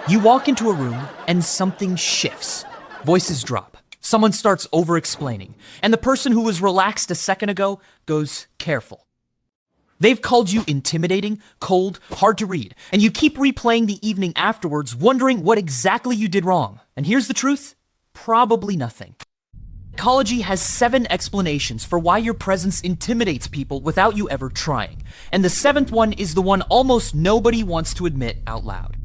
You walk into a room and something shifts. Voices drop. Someone starts over-explaining, and the person who was relaxed a second ago goes careful. They've called you intimidating, cold, hard to read, and you keep replaying the evening afterwards, wondering what exactly you did wrong. And here's the truth: probably nothing. Psychology has 7 explanations for why your presence intimidates people without you ever trying, and the 7th one is the one almost nobody wants to admit out loud.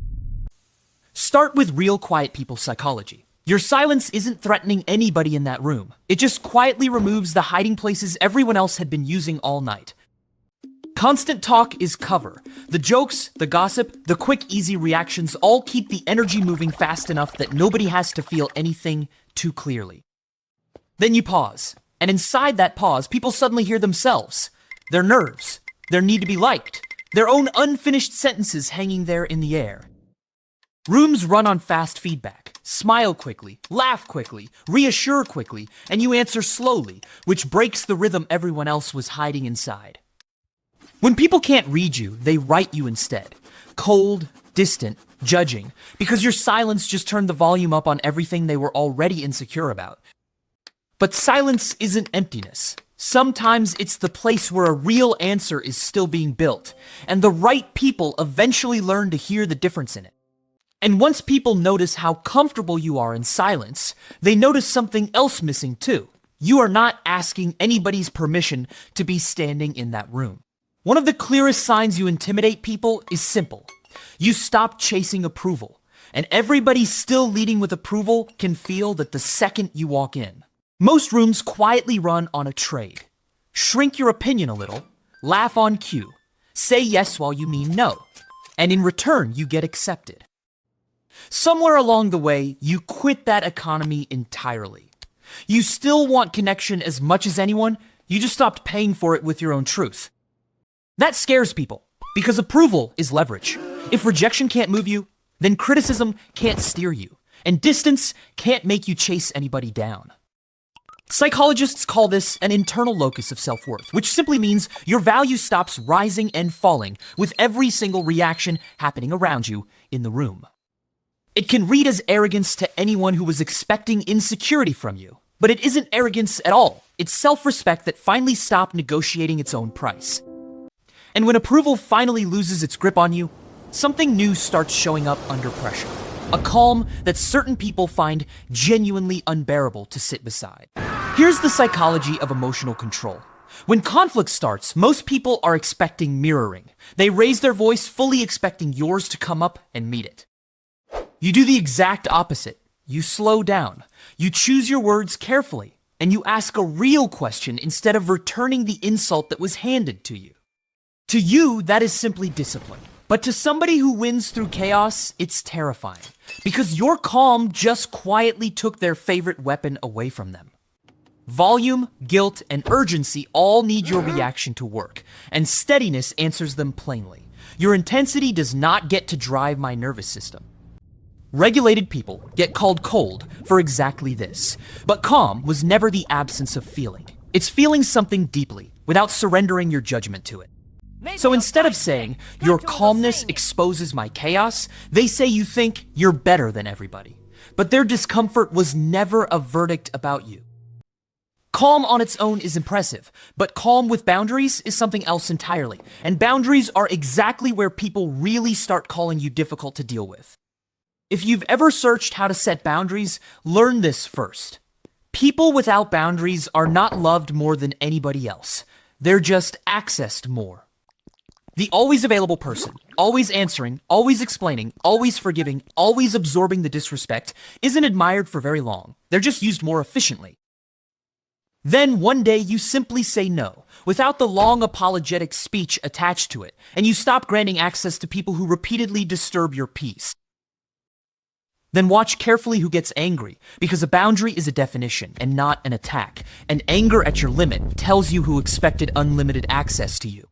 Start with real quiet people psychology. Your silence isn't threatening anybody in that room. It just quietly removes the hiding places everyone else had been using all night. Constant talk is cover. The jokes, the gossip, the quick, easy reactions all keep the energy moving fast enough that nobody has to feel anything too clearly. Then you pause, and inside that pause, people suddenly hear themselves, their nerves, their need to be liked, their own unfinished sentences hanging there in the air. Rooms run on fast feedback. Smile quickly, laugh quickly, reassure quickly, and you answer slowly, which breaks the rhythm everyone else was hiding inside. When people can't read you, they write you instead. Cold, distant, judging, because your silence just turned the volume up on everything they were already insecure about. But silence isn't emptiness. Sometimes it's the place where a real answer is still being built, and the right people eventually learn to hear the difference in it. And once people notice how comfortable you are in silence, they notice something else missing too. You are not asking anybody's permission to be standing in that room. One of the clearest signs you intimidate people is simple. You stop chasing approval, and everybody still leading with approval can feel that the second you walk in. Most rooms quietly run on a trade. Shrink your opinion a little, laugh on cue, say yes while you mean no, and in return you get accepted. Somewhere along the way, you quit that economy entirely. You still want connection as much as anyone, you just stopped paying for it with your own truth. That scares people, because approval is leverage. If rejection can't move you, then criticism can't steer you, and distance can't make you chase anybody down. Psychologists call this an internal locus of self-worth, which simply means your value stops rising and falling with every single reaction happening around you in the room. It can read as arrogance to anyone who was expecting insecurity from you, but it isn't arrogance at all. It's self-respect that finally stopped negotiating its own price. And when approval finally loses its grip on you, something new starts showing up under pressure. A calm that certain people find genuinely unbearable to sit beside. Here's the psychology of emotional control. When conflict starts, most people are expecting mirroring. They raise their voice fully expecting yours to come up and meet it. You do the exact opposite. You slow down. You choose your words carefully, and you ask a real question instead of returning the insult that was handed to you. To you, that is simply discipline. But to somebody who wins through chaos, it's terrifying, because your calm just quietly took their favorite weapon away from them. Volume, guilt, and urgency all need your reaction to work, and steadiness answers them plainly. Your intensity does not get to drive my nervous system. Regulated people get called cold for exactly this, but calm was never the absence of feeling. It's feeling something deeply, without surrendering your judgment to it. So instead of saying, your calmness exposes my chaos, they say you think you're better than everybody. But their discomfort was never a verdict about you. Calm on its own is impressive, but calm with boundaries is something else entirely. And boundaries are exactly where people really start calling you difficult to deal with. If you've ever searched how to set boundaries, learn this first. People without boundaries are not loved more than anybody else. They're just accessed more. The always available person, always answering, always explaining, always forgiving, always absorbing the disrespect, isn't admired for very long. They're just used more efficiently. Then one day you simply say no, without the long apologetic speech attached to it, and you stop granting access to people who repeatedly disturb your peace. Then watch carefully who gets angry, because a boundary is a definition and not an attack, and anger at your limit tells you who expected unlimited access to you.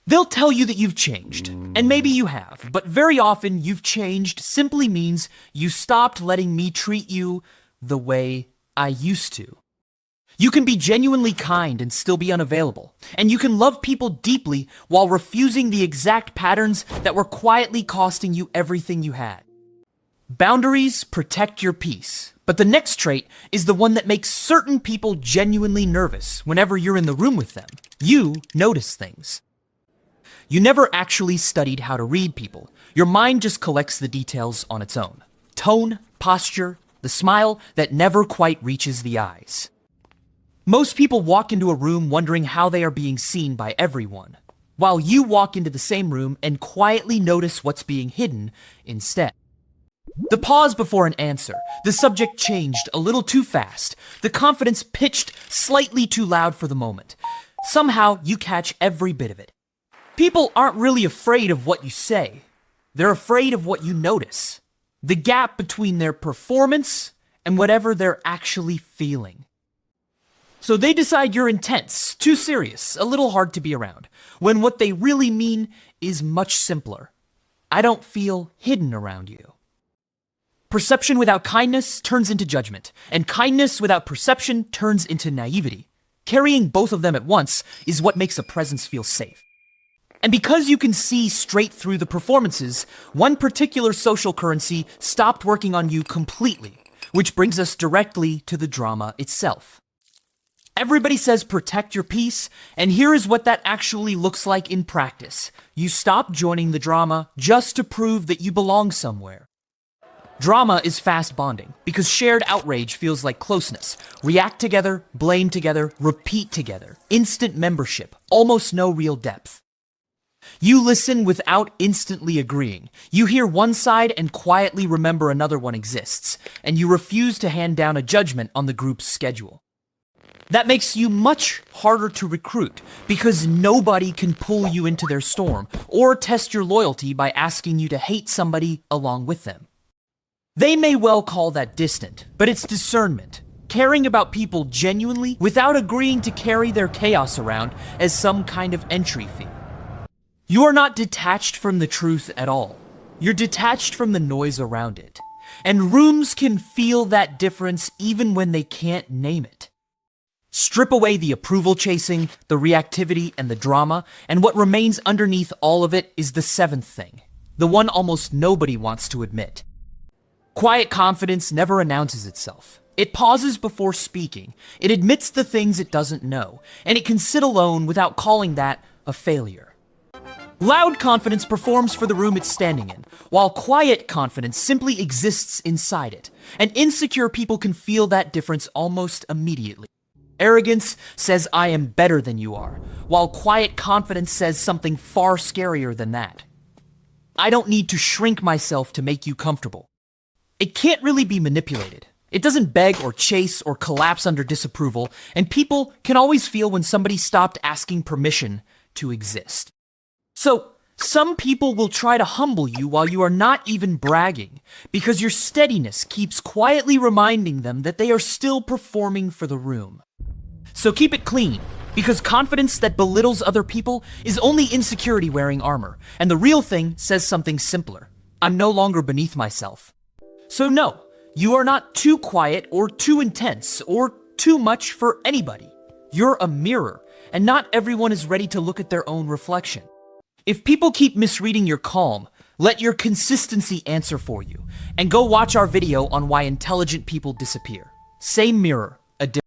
They'll tell you that you've changed, and maybe you have, but very often you've changed simply means you stopped letting me treat you the way I used to. You can be genuinely kind and still be unavailable, and you can love people deeply while refusing the exact patterns that were quietly costing you everything you had. Boundaries protect your peace. But the next trait is the one that makes certain people genuinely nervous whenever you're in the room with them. You notice things. You never actually studied how to read people. Your mind just collects the details on its own. Tone, posture, the smile that never quite reaches the eyes. Most people walk into a room wondering how they are being seen by everyone, while you walk into the same room and quietly notice what's being hidden instead. The pause before an answer. The subject changed a little too fast. The confidence pitched slightly too loud for the moment. Somehow, you catch every bit of it. People aren't really afraid of what you say. They're afraid of what you notice. The gap between their performance and whatever they're actually feeling. So they decide you're intense, too serious, a little hard to be around, when what they really mean is much simpler. I don't feel hidden around you. Perception without kindness turns into judgment, and kindness without perception turns into naivety. Carrying both of them at once is what makes a presence feel safe. And because you can see straight through the performances, one particular social currency stopped working on you completely, which brings us directly to the drama itself. Everybody says protect your peace, and here is what that actually looks like in practice. You stop joining the drama just to prove that you belong somewhere. Drama is fast bonding, because shared outrage feels like closeness. React together, blame together, repeat together. Instant membership, almost no real depth. You listen without instantly agreeing. You hear one side and quietly remember another one exists, and you refuse to hand down a judgment on the group's schedule. That makes you much harder to recruit, because nobody can pull you into their storm or test your loyalty by asking you to hate somebody along with them. They may well call that distant, but it's discernment. Caring about people genuinely without agreeing to carry their chaos around as some kind of entry fee. You are not detached from the truth at all. You're detached from the noise around it. And rooms can feel that difference even when they can't name it. Strip away the approval chasing, the reactivity, and the drama, and what remains underneath all of it is the seventh thing, the one almost nobody wants to admit. Quiet confidence never announces itself. It pauses before speaking. It admits the things it doesn't know, and it can sit alone without calling that a failure. Loud confidence performs for the room it's standing in, while quiet confidence simply exists inside it, and insecure people can feel that difference almost immediately. Arrogance says I am better than you are, while quiet confidence says something far scarier than that. I don't need to shrink myself to make you comfortable. It can't really be manipulated. It doesn't beg or chase or collapse under disapproval, and people can always feel when somebody stopped asking permission to exist. So, some people will try to humble you while you are not even bragging, because your steadiness keeps quietly reminding them that they are still performing for the room. So keep it clean, because confidence that belittles other people is only insecurity wearing armor, and the real thing says something simpler. I'm no longer beneath myself. So no, you are not too quiet or too intense or too much for anybody. You're a mirror, and not everyone is ready to look at their own reflection. If people keep misreading your calm, let your consistency answer for you, and go watch our video on why intelligent people disappear. Same mirror, a different